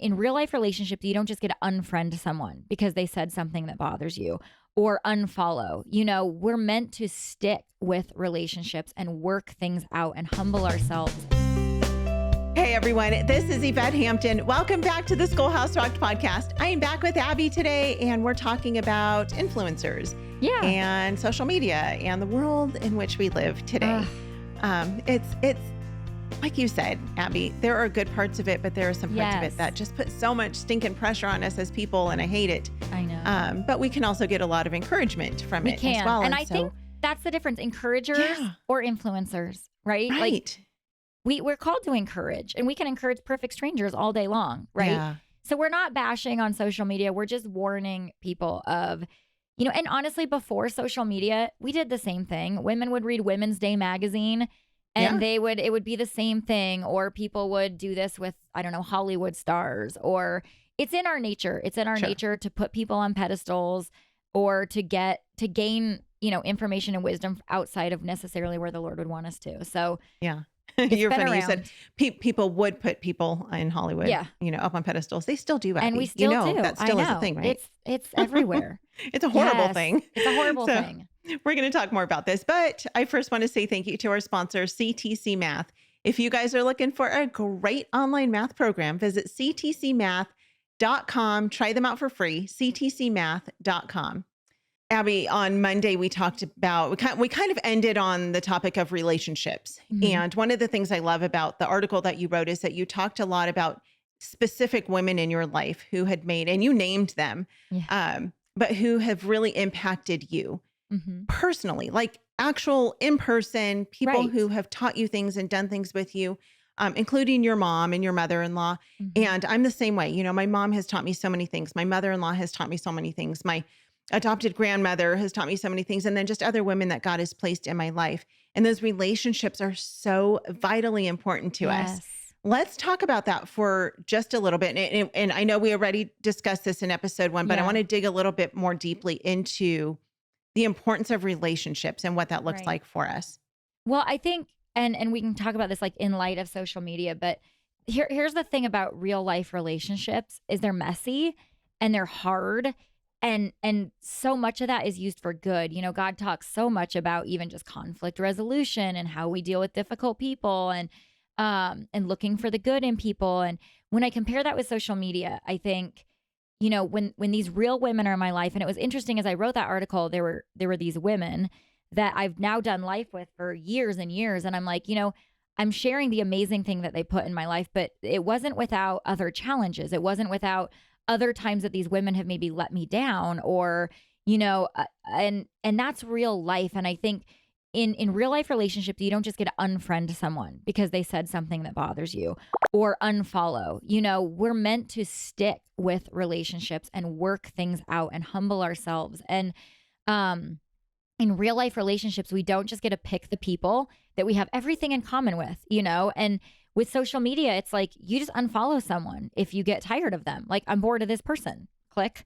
In real life relationships, you don't just get to unfriend someone because they said something that bothers you or unfollow. We're meant to stick with relationships and work things out and humble ourselves. Hey everyone, this is Yvette Hampton. Welcome back to the Schoolhouse Rocked podcast. I am back with Aby today, and we're talking about influencers and social media and the world in which we live today. It's like you said, Aby, there are good parts of it, but there are some parts of it that just put so much stinking pressure on us as people, and I hate it. I know. But we can also get a lot of encouragement from it as well. And I think that's the difference, encouragers or influencers, right? Right. Like we're called to encourage, and we can encourage perfect strangers all day long, right? Yeah. So we're not bashing on social media. We're just warning people of, and honestly, before social media, we did the same thing. Women would read Women's Day magazine, and it would be the same thing, or people would do this with, I don't know, Hollywood stars, or it's in our nature. It's in our nature to put people on pedestals or to gain, information and wisdom outside of necessarily where the Lord would want us to. So You're funny. Around. You said people would put people in Hollywood, up on pedestals. They still do, Aby. And we still do. That still is a thing, right? It's everywhere. It's a horrible thing. It's a horrible thing. We're going to talk more about this, but I first want to say thank you to our sponsor, CTC Math. If you guys are looking for a great online math program, visit ctcmath.com. Try them out for free, ctcmath.com. Aby, on Monday, we talked about, we kind of ended on the topic of relationships. Mm-hmm. And one of the things I love about the article that you wrote is that you talked a lot about specific women in your life who had made, and you named them, but who have really impacted you personally, like actual in-person people who have taught you things and done things with you, including your mom and your mother-in-law. Mm-hmm. And I'm the same way. My mom has taught me so many things. My mother-in-law has taught me so many things. My adopted grandmother has taught me so many things. And then just other women that God has placed in my life. And those relationships are so vitally important to us. Let's talk about that for just a little bit. And I know we already discussed this in episode 1, but I want to dig a little bit more deeply into the importance of relationships and what that looks like for us. Well, I think, and we can talk about this like in light of social media, but here's the thing about real life relationships is they're messy and they're hard. And so much of that is used for good. God talks so much about even just conflict resolution and how we deal with difficult people and looking for the good in people. And when I compare that with social media, I think, when these real women are in my life, and it was interesting as I wrote that article, there were these women that I've now done life with for years and years. And I'm like, I'm sharing the amazing thing that they put in my life, but it wasn't without other challenges. It wasn't without other times that these women have maybe let me down or, and that's real life. And I think in real life relationships, you don't just get to unfriend someone because they said something that bothers you or unfollow. We're meant to stick with relationships and work things out and humble ourselves. And in real life relationships, we don't just get to pick the people that we have everything in common with, and with social media, it's like you just unfollow someone if you get tired of them. Like, I'm bored of this person, click,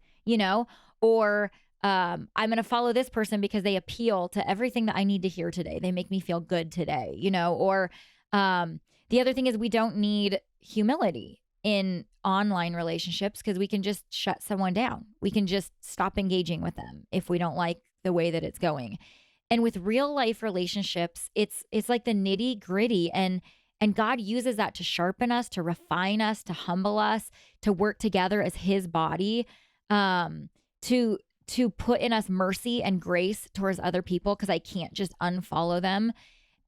or I'm going to follow this person because they appeal to everything that I need to hear today. They make me feel good today, or the other thing is we don't need humility in online relationships because we can just shut someone down. We can just stop engaging with them if we don't like the way that it's going. And with real life relationships, it's like the nitty gritty and God uses that to sharpen us, to refine us, to humble us, to work together as his body, to put in us mercy and grace towards other people because I can't just unfollow them.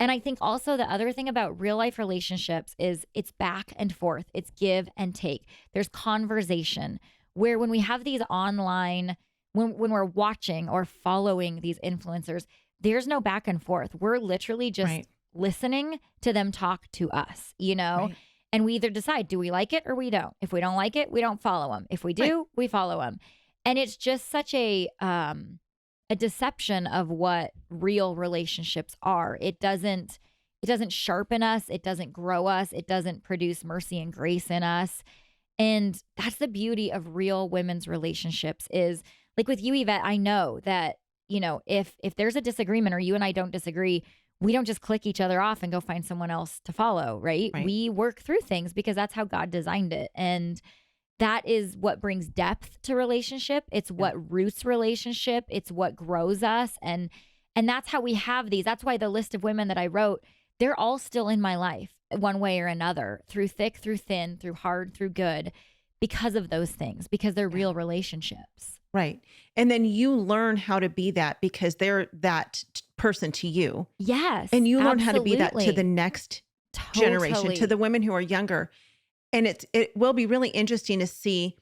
And I think also the other thing about real life relationships is it's back and forth. It's give and take. There's conversation where when we have these online, when we're watching or following these influencers, there's no back and forth. We're literally just listening to them talk to us, and we either decide, do we like it or we don't? If we don't like it, we don't follow them. If we do, we follow them. And it's just such a deception of what real relationships are. It doesn't sharpen us. It doesn't grow us. It doesn't produce mercy and grace in us. And that's the beauty of real women's relationships is like with you, Yvette, I know that, if there's a disagreement or you and I don't disagree, we don't just click each other off and go find someone else to follow, right? We work through things because that's how God designed it. And that is what brings depth to relationship. It's Yeah. what roots relationship. It's what grows us. And that's how we have these. That's why the list of women that I wrote, they're all still in my life one way or another, through thick, through thin, through hard, through good, because of those things, because they're real relationships. Right. And then you learn how to be that because they're that person to you. Yes. And you learn how to be that to absolutely. the next generation, to Totally. the women who are younger. And it will be really interesting to see.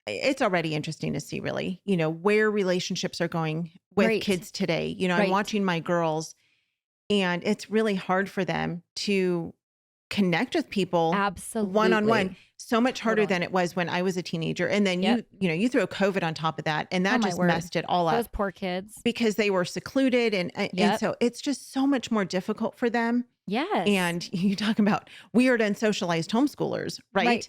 It's already interesting to see, really, where relationships are going with Right. kids today. I'm Right. watching my girls, and it's really hard for them to connect with people one-on-one. Absolutely. So much harder Totally. than it was when I was a teenager. And then Yep. you throw COVID on top of that, and that Oh my just word. messed it all Those up poor kids. because they were secluded, and Yep. so it's just so much more difficult for them. Yes. And you talk about weird and socialized homeschoolers, right? Right.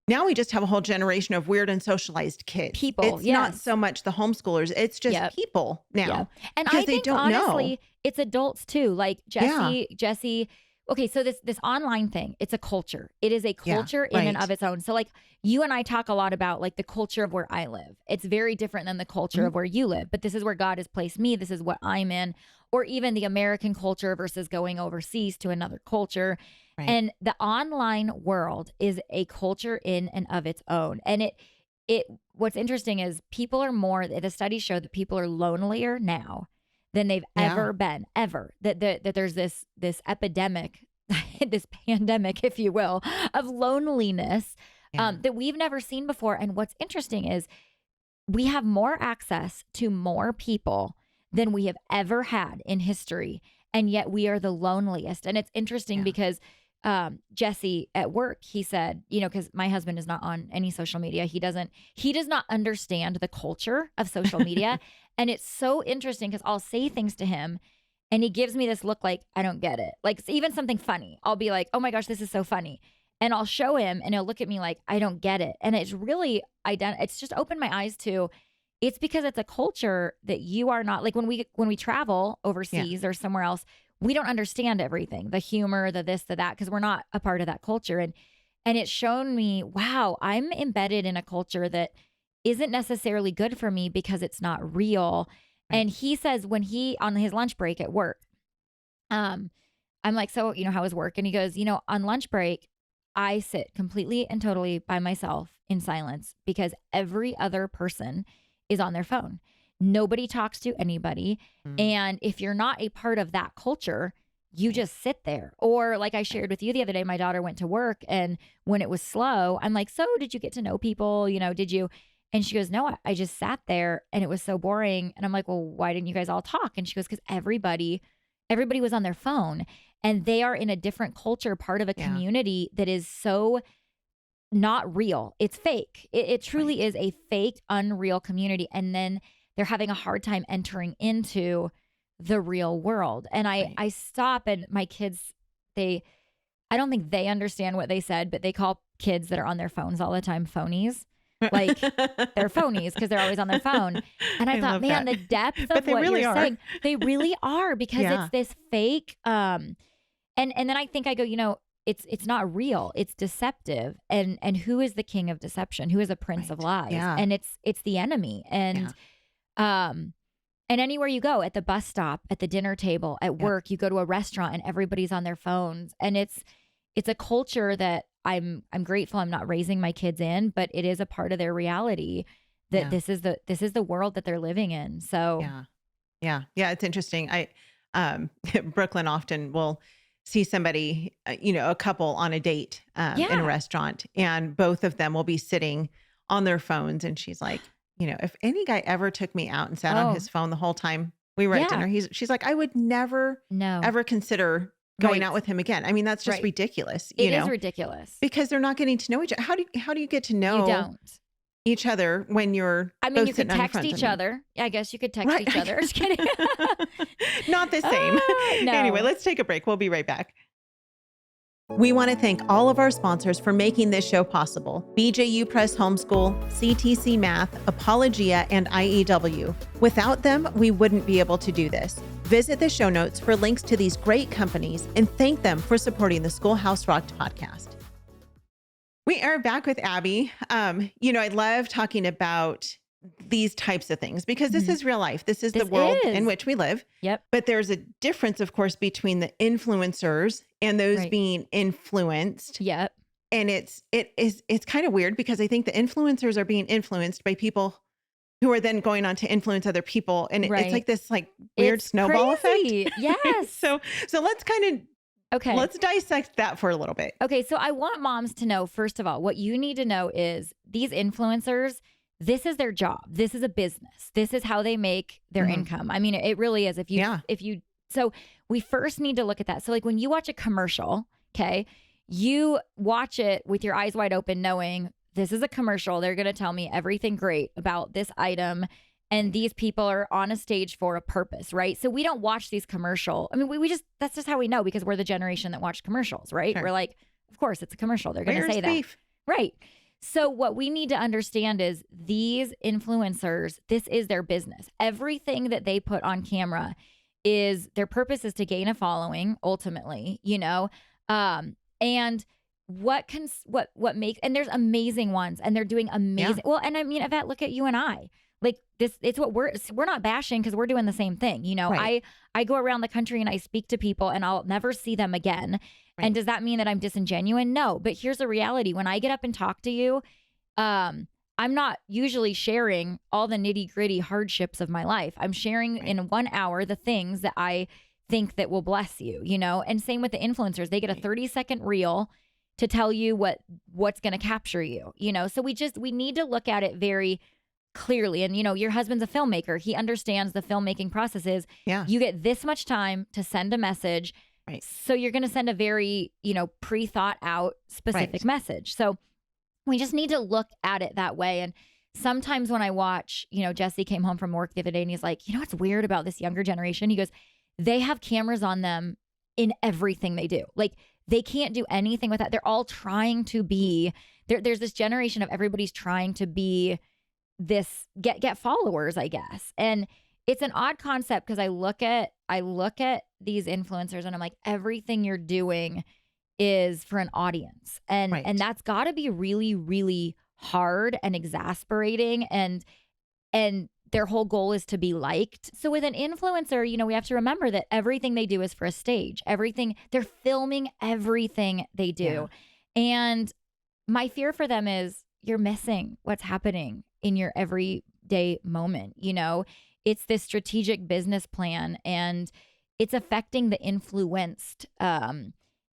Now we just have a whole generation of weird and socialized kids. People, It's not yes. so much the homeschoolers, it's just Yep. people now. Yep. And because I they think don't know. honestly, it's adults too. Like Jesse. Okay, so this online thing, it's a culture. It is a culture in and right. of its own. So like you and I talk a lot about like the culture of where I live. It's very different than the culture of where you live, but this is where God has placed me. This is what I'm in. Or even the American culture versus going overseas to another culture. Right. And the online world is a culture in and of its own. And it what's interesting is the studies show that people are lonelier now than they've ever been, ever. That there's this epidemic, this pandemic, if you will, of loneliness that we've never seen before. And what's interesting is we have more access to more people than we have ever had in history. And yet we are the loneliest. And it's interesting because Jesse at work, he said, because my husband is not on any social media. He does not understand the culture of social media. And it's so interesting because I'll say things to him and he gives me this look like, I don't get it. Like even something funny. I'll be like, oh my gosh, this is so funny. And I'll show him and he'll look at me like, I don't get it. And it's really, it's just opened my eyes to, it's because it's a culture that you are not, like when we travel overseas or somewhere else, we don't understand everything, the humor, the this, the that, because we're not a part of that culture. And it's shown me, wow, I'm embedded in a culture that isn't necessarily good for me because it's not real. Right. And he says when on his lunch break at work, I'm like, so, how was work? And he goes, on lunch break, I sit completely and totally by myself in silence because every other person is on their phone. Nobody talks to anybody. And if you're not a part of that culture, you just sit there. Or like I shared with you the other day, my daughter went to work and when it was slow, I'm like, so did you get to know people? Did you? And she goes, no, I just sat there and it was so boring. And I'm like, well, why didn't you guys all talk? And she goes, because everybody was on their phone and they are in a different culture, part of a community that is so not real. It's fake. It truly is a fake, unreal community. And then they're having a hard time entering into the real world. And I stop and my kids, I don't think they understand what they said, but they call kids that are on their phones all the time phonies. Like they're phonies because they're always on their phone. And I thought, man, the depth of what really you're are. saying, they really are because it's this fake. And then I think I go, it's not real. It's deceptive. And who is the king of deception? Who is a prince of lies? Yeah. And it's the enemy. And anywhere you go, at the bus stop, at the dinner table, at work, you go to a restaurant and everybody's on their phones. And it's a culture that I'm grateful I'm not raising my kids in, but it is a part of their reality that this is the world that they're living in. So yeah, it's interesting. Brooklyn often will see somebody, a couple on a date in a restaurant, and both of them will be sitting on their phones, and she's like, if any guy ever took me out and sat on his phone the whole time we were at dinner, she's like, I would never ever consider going out with him again. I mean, that's just ridiculous. It is ridiculous because they're not getting to know each other. How do you get to know you don't. each other when you're you could text each other. I guess you could text each other. Just kidding. Not the same. No. Anyway, let's take a break. We'll be right back. We want to thank all of our sponsors for making this show possible: BJU Press Homeschool, CTC Math, Apologia, and IEW. Without them, we wouldn't be able to do this. Visit the show notes for links to these great companies and thank them for supporting the Schoolhouse Rocked podcast. We are back with Abby. I love talking about these types of things because this Mhm. is real life. This is the This world in is. which we live. Yep. But there's a difference, of course, between the influencers and those Right. being influenced. Yep. And it's kind of weird because I think the influencers are being influenced by people who are then going on to influence other people. And it's Right. like this like weird It's snowball effect. crazy. Yes. So Okay. let's dissect that for a little bit. Okay. So I want moms to know, first of all, what you need to know is these influencers, this is their job. This is a business. This is how they make their Mhm. income. I mean, it really is. Yeah. So we first need to look at that. So, like when you watch a commercial, okay, you watch it with your eyes wide open, knowing this is a commercial. They're going to tell me everything great about this item. And these people are on a stage for a purpose, right? So we don't watch these commercial. I mean, we just, that's just how we know because we're the generation that watched commercials, right? Sure. We're like, of course, it's a commercial. They're going to Where's say that. beef? Right. So what we need to understand is these influencers, this is their business. Everything that they put on camera is their purpose is to gain a following ultimately, and what makes, and there's amazing ones and they're doing amazing. Yeah. Well, and I mean, Yvette, look at you and I. Like this, it's what we're not bashing because we're doing the same thing. Right. I go around the country and I speak to people and I'll never see them again. Right. And does that mean that I'm disingenuous? No. But here's the reality. When I get up and talk to you, I'm not usually sharing all the nitty gritty hardships of my life. I'm sharing Right. in 1 hour the things that I think that will bless you, and same with the influencers. They get a Right. 30-second reel to tell you what's going to capture you, So we need to look at it very clearly. And, your husband's a filmmaker. He understands the filmmaking process is Yeah. you get this much time to send a message. Right. So you're going to send a very, pre-thought out specific Right. message. So we just need to look at it that way. And sometimes when I watch, Jesse came home from work the other day and he's like, what's weird about this younger generation? He goes, they have cameras on them in everything they do. Like they can't do anything with that. They're all trying to be there's this generation of everybody's trying to be this get followers, I guess. And it's an odd concept because I look at these influencers and I'm like, everything you're doing is for an audience. And Right. that's got to be really, really hard and exasperating. And their whole goal is to be liked. So with an influencer, we have to remember that everything they do is for a stage. They're filming everything they do. Yeah. And my fear for them is you're missing what's happening in your everyday moment. It's this strategic business plan and it's affecting the influenced.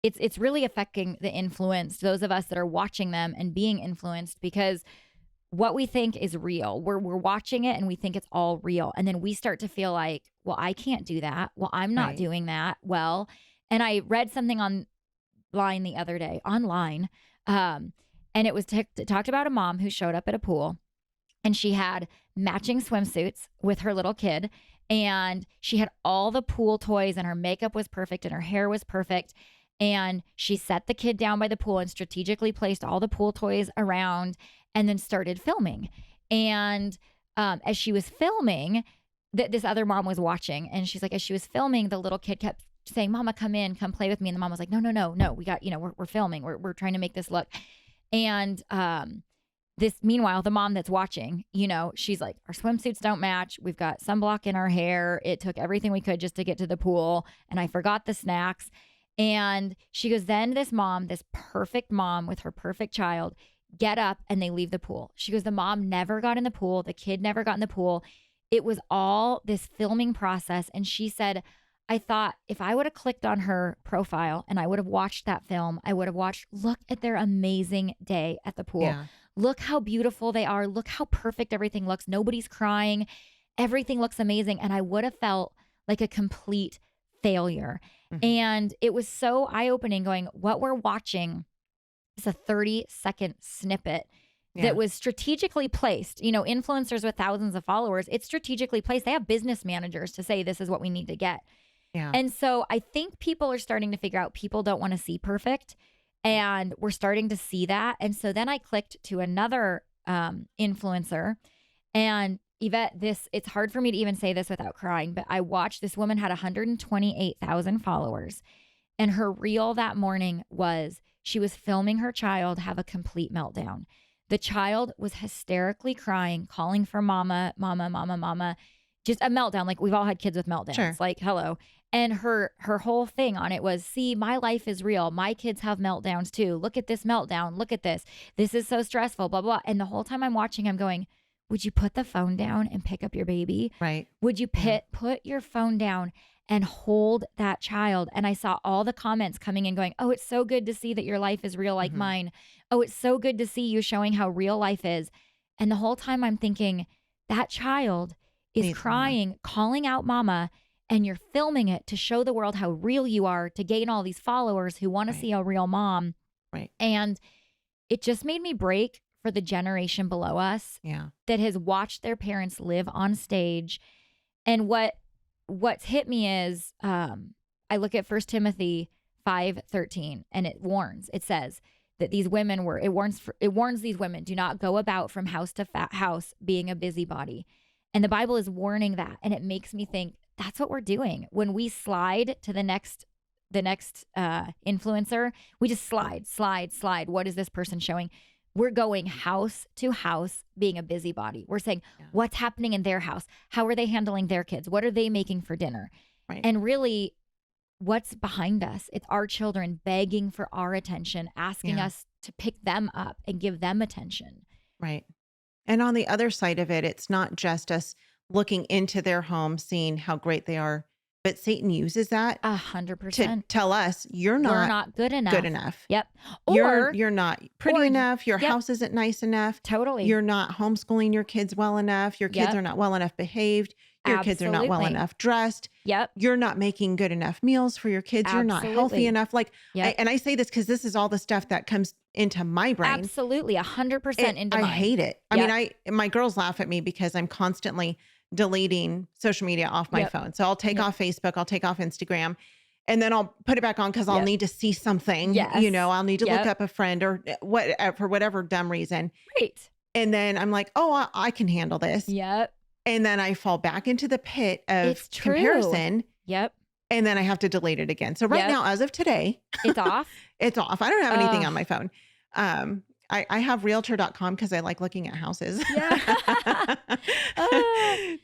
It's really affecting the influenced, those of us that are watching them and being influenced, because what we think is real, we're watching it and we think it's all real. And then we start to feel like, well, I can't do that. Well, I'm not Right. doing that. Well, and I read something online the other day, and it was talked about a mom who showed up at a pool and she had matching swimsuits with her little kid. And she had all the pool toys and her makeup was perfect and her hair was perfect. And she set the kid down by the pool and strategically placed all the pool toys around and then started filming. And as she was filming, this other mom was watching. And she's like, as she was filming, the little kid kept saying, Mama, come in, come play with me. And the mom was like, no, we got, we're filming. We're trying to make this look. And meanwhile, the mom that's watching, she's like, our swimsuits don't match. We've got sunblock in our hair. It took everything we could just to get to the pool. And I forgot the snacks. And she goes, then this perfect mom with her perfect child, get up and they leave the pool. She goes, the mom never got in the pool. The kid never got in the pool. It was all this filming process. And she said, I thought if I would have clicked on her profile and I would have watched that film, I would have watched, look at their amazing day at the pool. Yeah. Look how beautiful they are. Look how perfect everything looks. Nobody's crying. Everything looks amazing. And I would have felt like a complete failure. Mhm. And it was so eye-opening going, what we're watching is a 30-second snippet Yeah. that was strategically placed. Influencers with thousands of followers, it's strategically placed. They have business managers to say, this is what we need to get. Yeah. And so I think people are starting to figure out people don't want to see perfect. And we're starting to see that. And so then I clicked to another influencer. And Yvette, it's hard for me to even say this without crying, but I watched this woman had 128,000 followers. And her reel that morning was she was filming her child have a complete meltdown. The child was hysterically crying, calling for mama, mama, mama, mama. Just a meltdown. Like, we've all had kids with meltdowns. Sure. Like, hello. And her whole thing on it was, see, my life is real. My kids have meltdowns too. Look at this meltdown. Look at this. This is so stressful, blah, blah. And the whole time I'm watching, I'm going, would you put the phone down and pick up your baby? Right. Would you put your phone down and hold that child? And I saw all the comments coming in going, oh, it's so good to see that your life is real like mine. Oh, it's so good to see you showing how real life is. And the whole time I'm thinking, that child is Needs crying, calling out mama, and you're filming it to show the world how real you are, to gain all these followers who want to see a real mom. Right. And it just made me break for the generation below us that has watched their parents live on stage. And what's hit me is I look at 1 Timothy 5:13, and it says that these women it warns these women, do not go about from house to house being a busybody. And the Bible is warning that. And it makes me think that's what we're doing. When we slide to the next influencer, we just slide. What is this person showing? We're going house to house being a busybody. We're saying, what's happening in their house? How are they handling their kids? What are they making for dinner? Right. And really, what's behind us? It's our children begging for our attention, asking us to pick them up and give them attention. Right. And on the other side of it, it's not just us looking into their home, seeing how great they are, but Satan uses that 100% to tell us we're not good enough. Yep. Or you're not pretty enough. Your house isn't nice enough. Totally. You're not homeschooling your kids well enough. Your kids are not well enough behaved. Your kids are not well enough dressed. Yep. You're not making good enough meals for your kids. You're not healthy enough. Like, and I say this because this is all the stuff that comes into my brain. Absolutely. 100% into mine. I hate it. I mean, my girls laugh at me because I'm constantly deleting social media off my phone. So I'll take off Facebook, I'll take off Instagram, and then I'll put it back on because I'll need to see something. You know, I'll need to look up a friend or what for whatever dumb reason. Right. And then I'm like, oh, I can handle this. Yep. And then I fall back into the pit of It's true. comparison. Yep. And then I have to delete it again. So right now, as of today, it's off. It's off. I don't have anything on my phone. I have realtor.com because I like looking at houses. Yeah.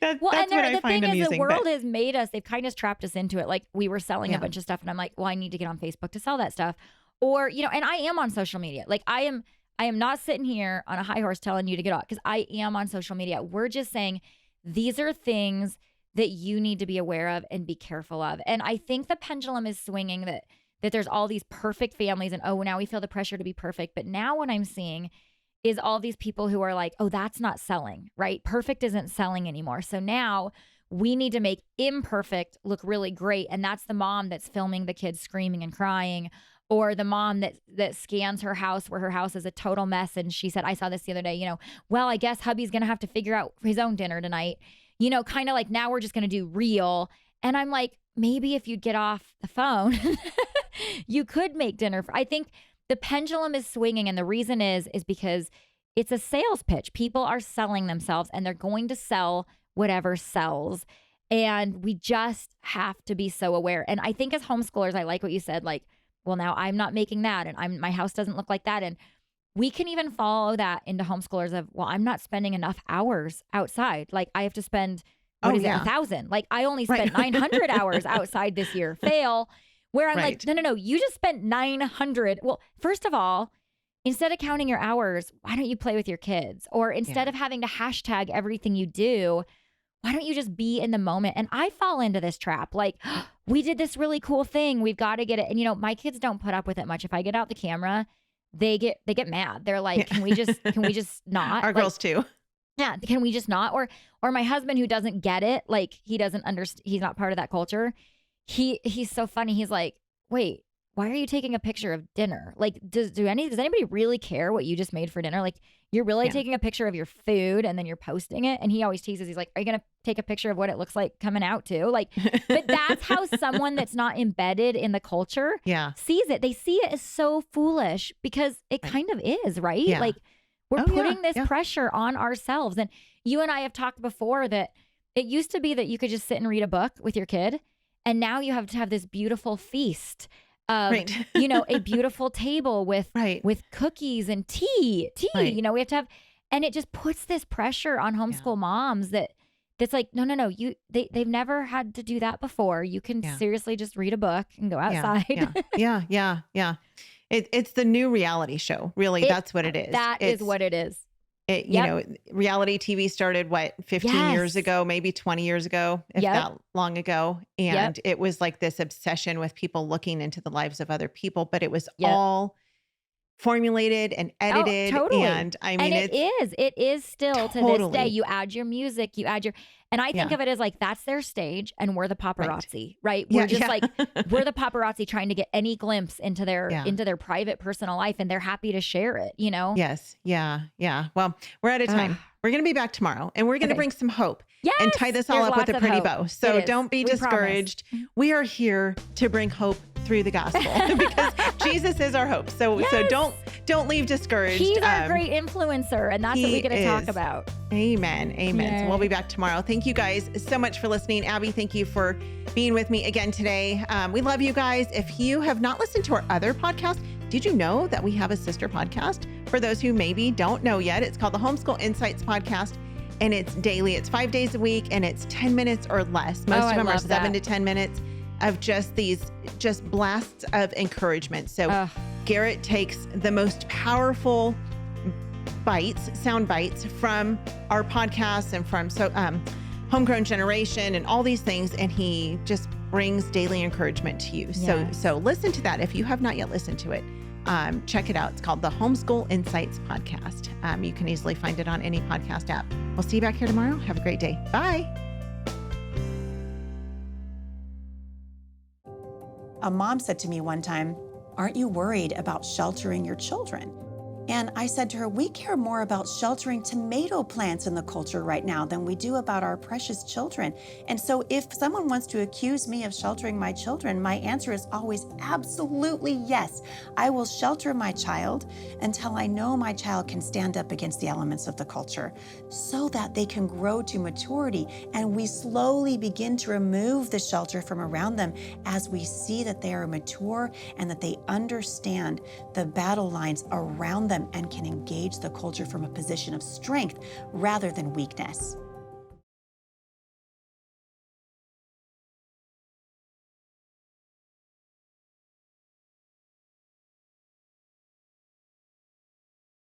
That's what I find amusing. The world has made us, they've kind of trapped us into it. Like, we were selling a bunch of stuff and I'm like, well, I need to get on Facebook to sell that stuff. Or, you know, and I am on social media. Like, I am not sitting here on a high horse telling you to get off, because I am on social media. We're just saying these are things that you need to be aware of and be careful of. And I think the pendulum is swinging that there's all these perfect families and, oh, now we feel the pressure to be perfect. But now what I'm seeing is all these people who are like, oh, that's not selling, right? Perfect isn't selling anymore. So now we need to make imperfect look really great. And that's the mom that's filming the kids screaming and crying, or the mom that scans her house where her house is a total mess. And she said, I saw this the other day, you know, well, I guess hubby's going to have to figure out his own dinner tonight. You know, kind of like, now we're just going to do real. And I'm like, maybe if you get off the phone, you could make dinner. I think the pendulum is swinging. And the reason is because it's a sales pitch. People are selling themselves and they're going to sell whatever sells. And we just have to be so aware. And I think as homeschoolers, I like what you said, like, well, now I'm not making that and my house doesn't look like that. And we can even follow that into homeschoolers of, well, I'm not spending enough hours outside. Like, I have to spend, 1,000. Like, I only spent 900 hours outside this year. Fail. Where I'm like, no, you just spent 900. Well, first of all, instead of counting your hours, why don't you play with your kids? Or instead of having to hashtag everything you do, why don't you just be in the moment? And I fall into this trap. Like, we did this really cool thing. We've got to get it. And, you know, my kids don't put up with it much. If I get out the camera, they get mad. They're like, can we just not? Our girls too. Yeah. Can we just not? Or my husband, who doesn't get it, like, he doesn't understand. He's not part of that culture. He's so funny. He's like, wait, why are you taking a picture of dinner? Like, does anybody really care what you just made for dinner? Like, you're really taking a picture of your food and then you're posting it. And he always teases. He's like, are you going to take a picture of what it looks like coming out too? Like, but that's how someone that's not embedded in the culture sees it. They see it as so foolish because it kind of is, right? Yeah. Like, we're putting this pressure on ourselves. And you and I have talked before that it used to be that you could just sit and read a book with your kid. And now you have to have this beautiful feast of, Right. a beautiful table with Right. cookies and tea. Right. We have to have, and it just puts this pressure on Yeah. homeschool moms that's like, no, no, no, they've never had to do that before. You can Yeah. seriously just read a book and go Yeah. outside. Yeah. Yeah. Yeah. Yeah. It's the new reality show. Really, It that's what it is. that is what it is. It, Yep. reality TV started 15 years Yes. ago, maybe 20 years ago, if Yep. that long ago. Yep. And it was like this obsession with people looking into the lives of other people, but it was Yep. all formulated and Oh, edited. totally. And I And mean, it's it is still to this day. totally, You add your music, and I think yeah, of it as like that's their stage and we're the right. paparazzi, right? We're Yeah. just Yeah. like we're the paparazzi trying to get any glimpse Yeah. into their private personal life, and they're happy to share it, Yes. Yeah. Yeah. Well, we're out of Ugh. time. We're going to be back tomorrow and we're going to Okay. bring some hope and tie Yes, this all there's up with lots a of pretty hope. bow. It So is. don't be We promise. discouraged. We are here to bring hope through the gospel because Jesus is our hope. So Yes. don't leave discouraged. He's our great influencer, and that's what we he get to talk is. about. Amen. Amen. So we'll Yay. be back tomorrow. Thank you guys so much for listening. Abby, thank you for being with me again today. We love you guys. If you have not listened to our other podcast, did you know that we have a sister podcast? For those who maybe don't know yet, it's called the Homeschool Insights Podcast. And it's daily. It's 5 days a week and it's 10 minutes or less. Most Oh, of I them are love 7 that. to 10 minutes of just these blasts of encouragement. So Ugh. Garrett takes the most powerful sound bites from our podcasts and from Homegrown Generation and all these things, and he just brings daily encouragement to you. Yes. So listen to that if you have not yet listened to it. Check it out. It's called the Homeschool Insights Podcast. You can easily find it on any podcast app. We'll see you back here tomorrow. Have a great day. Bye. A mom said to me one time, "Aren't you worried about sheltering your children?" And I said to her, "We care more about sheltering tomato plants in the culture right now than we do about our precious children." And so if someone wants to accuse me of sheltering my children, my answer is always absolutely yes. I will shelter my child until I know my child can stand up against the elements of the culture so that they can grow to maturity. And we slowly begin to remove the shelter from around them as we see that they are mature and that they understand the battle lines around them and can engage the culture from a position of strength rather than weakness.